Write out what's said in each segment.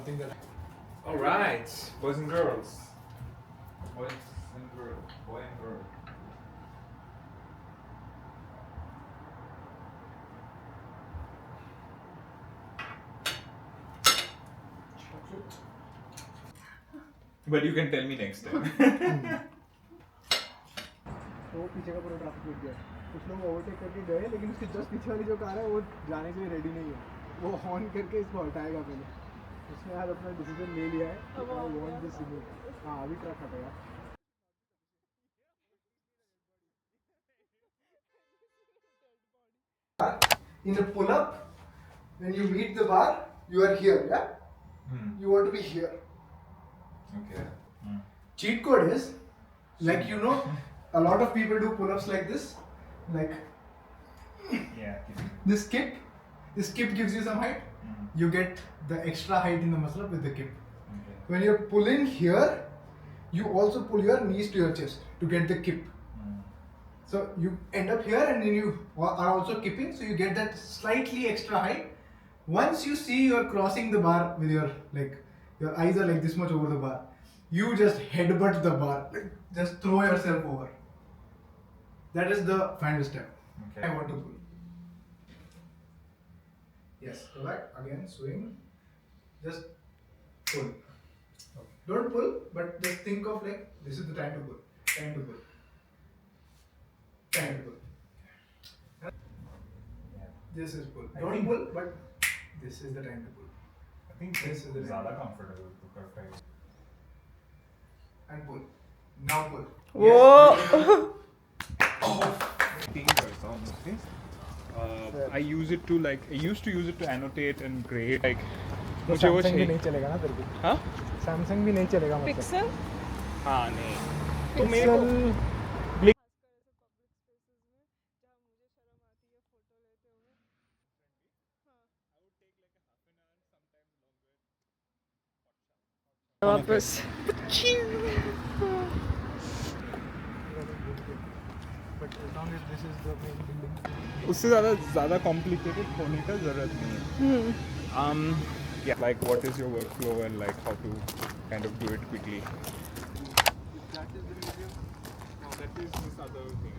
something that. All right, boys and girls. Boys and girl. Boy and girl. But you can tell me next time. वो पीछे का पूरा traffic रुक गया. कुछ लोग ओवरटेक करके गए लेकिन उसके जस्ट पीछे वाली जो कार है वो जाने के लिए रेडी नहीं है. वो हॉर्न करके इसको हटाएगा पहले. उसने आज अपना डिसीजन ले लिया है. I want this remove. हाँ अभी ट्रक हटेगा. In a pull-up, when you meet the bar, you are here, yeah? You want to be here. Okay. Cheat code is, like you know, a lot of people do pull-ups like this. Like Yeah. this kip. This kip gives you some height. You get the extra height in the muscle up with the kip. Okay. When you're pulling here, you also pull your knees to your chest to get the kip. So you end up here and then you are also kipping, so you get that slightly extra height. Once you see you're crossing the bar with your eyes are like this much over the bar, you just headbutt the bar, like just throw yourself over. That is the final step. Okay. I want to pull. Yes, go back again, swing. Just pull. Okay. Don't pull, but just think of like this is the time to pull. Time to pull. Time to pull. This is pull. Don't pull, but this is the time to pull. I think this is ज़्यादा comfortable to perfect. And pull. Now pull. Whoa! I use it to I used to use it to annotate and grade तो मुझे वो Samsung भी चाहिए. नहीं चलेगा ना तेरे को. हाँ? Samsung भी नहीं चलेगा मतलब. Pixel? हाँ नहीं. तो मेरे को वापस. But as long as this is the main building. उससे ज़्यादा complicated होने का ज़रूरत नहीं है. Yeah, like what is your workflow and like how to kind of do it quickly. That is the museum. No, that is this other thing.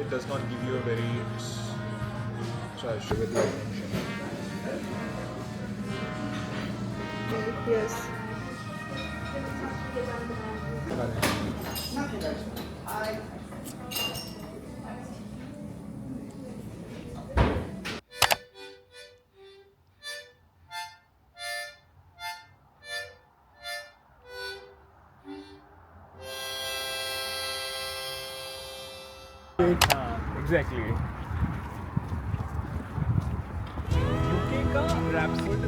it does not give you a very with light tension. Yes. Exactly. UK का rap scene